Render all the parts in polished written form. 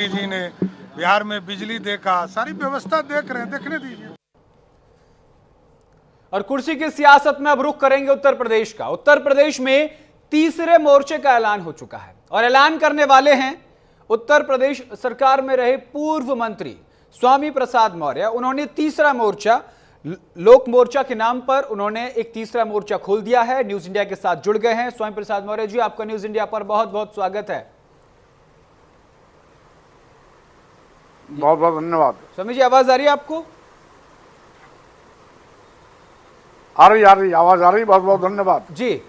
जी ने बिहार में बिजली देखा, सारी व्यवस्था देख रहे हैं, देखने दीजिए। और कुर्सी की सियासत में अब रुख करेंगे उत्तर प्रदेश का। उत्तर प्रदेश में तीसरे मोर्चे का ऐलान हो चुका है और ऐलान करने वाले हैं उत्तर प्रदेश सरकार में रहे पूर्व मंत्री स्वामी प्रसाद मौर्य। उन्होंने तीसरा मोर्चा, लोक मोर्चा के नाम पर उन्होंने एक तीसरा मोर्चा खोल दिया है। न्यूज इंडिया के साथ जुड़ गए हैं स्वामी प्रसाद मौर्य जी, आपका न्यूज इंडिया पर बहुत बहुत स्वागत है। बहुत बहुत धन्यवाद। स्वामी जी, आवाज आ रही है आपको? आ रही आवाज आ रही। बहुत बहुत धन्यवाद जी।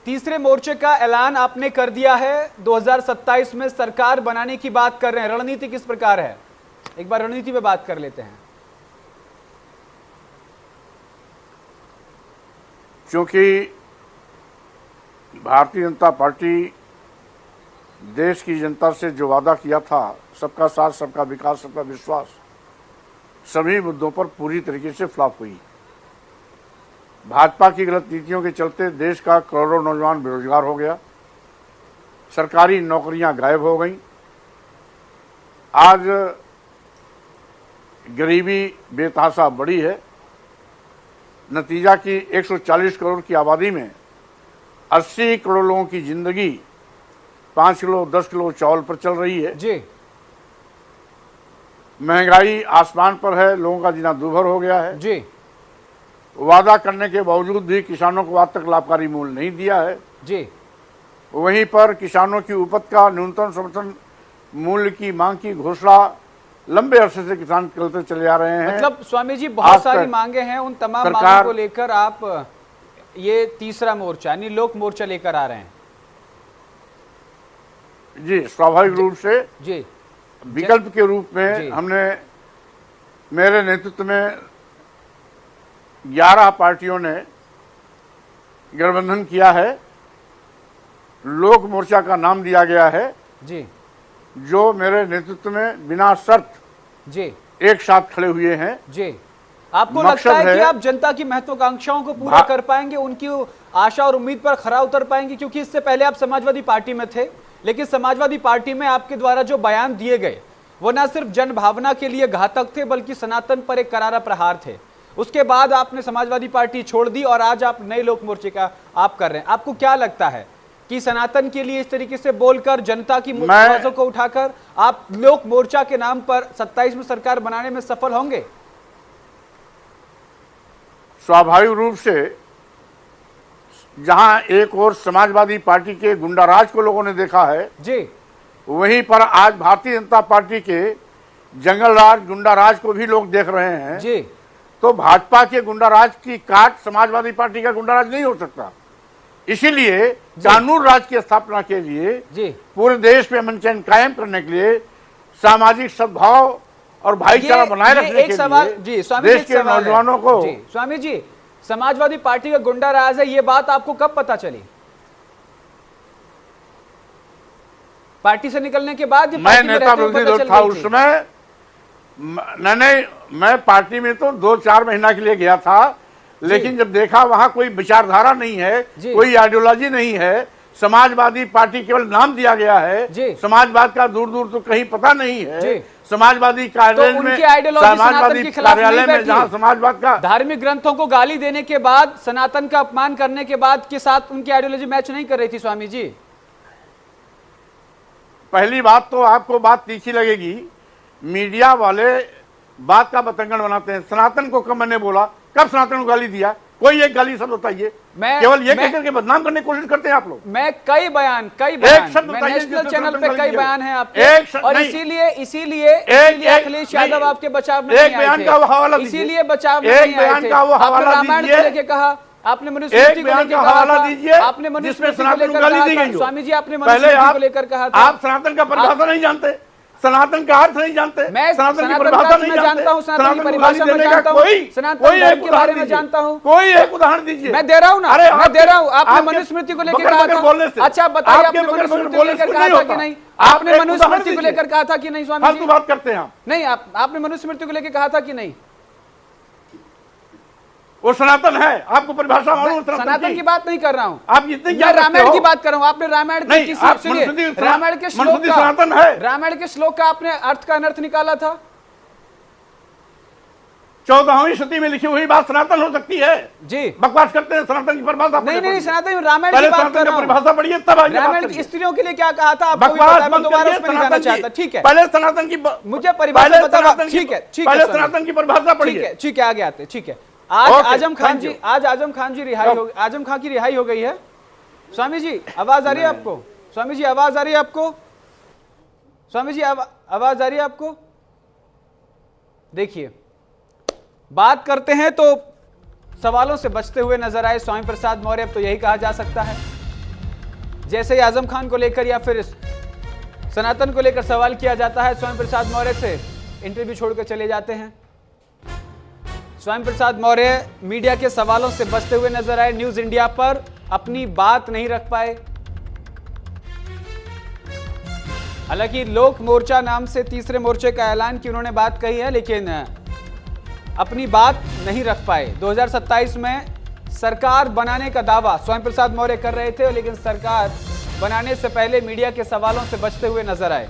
तीसरे मोर्चे का ऐलान आपने कर दिया है। 2027 में सरकार बनाने की बात कर रहे हैं। रणनीति किस प्रकार है, एक बार रणनीति पे बात कर लेते हैं। क्योंकि भारतीय जनता पार्टी देश की जनता से जो वादा किया था, सबका साथ, सबका विकास, सबका विश्वास, सभी मुद्दों पर पूरी तरीके से फ्लॉप हुई। भाजपा की गलत नीतियों के चलते देश का करोड़ों नौजवान बेरोजगार हो गया, सरकारी नौकरियां गायब हो गईं। आज गरीबी बेतहाशा बढ़ी है। नतीजा कि 140 करोड़ की आबादी में 80 करोड़ लोगों की जिंदगी 5 किलो 10 किलो चावल पर चल रही है जी। महंगाई आसमान पर है, लोगों का जीना दूभर हो गया है जी। वादा करने के बावजूद भी किसानों को आज तक लाभकारी मूल्य नहीं दिया है जी। वहीं पर किसानों की उपज का न्यूनतम समर्थन मूल्य की मांग की घोषणा लंबे अरसे से किसान करते चले आ रहे हैं। मतलब स्वामी जी, बहुत सारी मांगे हैं, उन तमाम मांगों को लेकर आप ये तीसरा मोर्चा यानी लोक मोर्चा लेकर आ रहे हैं। जी, स्वाभाविक रूप से जी। विकल्प के रूप में हमने, मेरे नेतृत्व में 11 पार्टियों ने गठबंधन किया है। लोक मोर्चा का नाम दिया गया है जी, जो मेरे नेतृत्व में बिना शर्त जी एक साथ खड़े हुए हैं। जी। आपको लगता है कि आप जनता की महत्वाकांक्षाओं को पूरा कर पाएंगे, उनकी आशा और उम्मीद पर खरा उतर पाएंगे? क्योंकि इससे पहले आप समाजवादी पार्टी में थे, लेकिन समाजवादी पार्टी में आपके द्वारा जो बयान दिए गए वो न सिर्फ जनभावना के लिए घातक थे, बल्कि सनातन पर एक करारा प्रहार थे। उसके बाद आपने समाजवादी पार्टी छोड़ दी और आज आप नए लोक मोर्चे का आप कर रहे हैं। आपको क्या लगता है कि सनातन के लिए इस तरीके से बोलकर, जनता की आवाजों को उठाकर आप लोक मोर्चा के नाम पर 27 में सरकार बनाने में सफल होंगे? स्वाभाविक रूप से जहां एक और समाजवादी पार्टी के गुंडाराज को लोगों ने देखा है जी, वहीं पर आज भारतीय जनता पार्टी के जंगलराज गुंडाराज को भी लोग देख रहे हैं जी। तो भाजपा के गुंडाराज की काट समाजवादी पार्टी का गुंडाराज नहीं हो सकता। इसीलिए कानून राज की स्थापना के लिए जी, पूरे देश में अमन चैन कायम करने के लिए, सामाजिक सद्भाव और भाईचारा बनाए रखने के लिए जी, स्वामी देश के नौजवानों को जी, स्वामी जी, समाजवादी पार्टी का गुंडा राज है, ये बात आपको कब पता चली? पार्टी से निकलने के बाद? मैं नेता विरोधी दल था उस समय। नहीं, मैं पार्टी में तो 2-4 महीना के लिए गया था, लेकिन जब देखा वहां कोई विचारधारा नहीं है, कोई आइडियोलॉजी नहीं है, समाजवादी पार्टी केवल नाम दिया गया है, समाजवाद का दूर दूर तो कहीं पता नहीं है। समाजवादी कार्यालय में, समाजवादी कार्यालय में जहां समाजवाद का, धार्मिक ग्रंथों को गाली देने के बाद, सनातन का अपमान करने के बाद के साथ उनकी आइडियोलॉजी मैच नहीं कर रही थी स्वामी जी। पहली बात तो आपको बात तीखी लगेगी, मीडिया वाले बात का बतंगड़ बनाते हैं। सनातन को कब मैंने बोला, कब सनातन को गाली दिया? कोई एक गाली शब्द बताइए। केवल ये कहकर के बदनाम करने की कोशिश करते हैं आप लोग। मैं कई बयान नेशनल चैनल पे कई बयान हैं आपके, और इसीलिए अखिलेश यादव आपके बचाव में एक बयान का वो हवाला दीजिए, इसीलिए बचाव में नहीं आए थे। आपने रामायण को लेकर कहा, आपने मनुस्मृति को लेकर हवाला दीजिए, आपने मनुस्मृति को लेकर कहा। स्वामी जी, आपने मनुस्मृति को लेकर कहा था। आप सनातन का परिभाषा नहीं जानते, सनातन का अर्थ नहीं जानते, मैं सनातन की परिभाषा नहीं जानता हूं, सनातन की परिभाषा में जानता हूं, सनातन धर्म के बारे में जानता हूं। कोई एक उदाहरण दीजिए। मैं दे रहा हूं ना, मैं दे रहा हूं। आपने मनुस्मृति को लेकर कहा था। अच्छा बताइए, आपने मनुस्मृति को लेकर कहा था कि नहीं? आपने मनुस्मृति को लेकर कहा था कि नहीं स्वामी जी? बात करते हैं आप। नहीं, आपने मनुस्मृति को लेकर कहा था कि नहीं? वो सनातन है, आपको परिभाषा मालूम है सनातन की बात नहीं कर रहा हूँ, आप जितने मैं रामायण की बात कर रहा हूँ। आपने रामायण नहीं, आप रामायण के श्लोक का सनातन है, रामायण के श्लोक का आपने अर्थ का अनर्थ निकाला था। 14वीं शती में लिखी हुई बात सनातन हो सकती है जी? बकवास करते हैं, सनातन की परिभाषा नहीं, सनातन रामायण की बात कर रहा हूं। परिभाषा पढ़िए तब आगे रामायण की स्त्रियों के लिए क्या कहा था आपको भी पता है, मैं दोबारा उसमें नहीं जाना चाहता। ठीक है, पहले सनातन की मुझे परिभाषा बताओ। ठीक है, पहले सनातन की परिभाषा पढ़िए। ठीक है, आगे आते। ठीक है, आज आजम खान जी रिहाई हो, आजम खान की रिहाई हो गई है। स्वामी जी आवाज आ रही है आपको? स्वामी जी आवाज आ रही है आपको? स्वामी जी आवाज आ रही है आपको? देखिए, बात करते हैं तो सवालों से बचते हुए नजर आए स्वामी प्रसाद मौर्य, अब तो यही कहा जा सकता है। जैसे ही आजम खान को लेकर या फिर सनातन को लेकर सवाल किया जाता है, स्वामी प्रसाद मौर्य से इंटरव्यू छोड़कर चले जाते हैं। स्वामी प्रसाद मौर्य मीडिया के सवालों से बचते हुए नजर आए, न्यूज इंडिया पर अपनी बात नहीं रख पाए। हालांकि लोक मोर्चा नाम से तीसरे मोर्चे का ऐलान की उन्होंने बात कही है, लेकिन अपनी बात नहीं रख पाए। 2027 में सरकार बनाने का दावा स्वामी प्रसाद मौर्य कर रहे थे, लेकिन सरकार बनाने से पहले मीडिया के सवालों से बचते हुए नजर आए।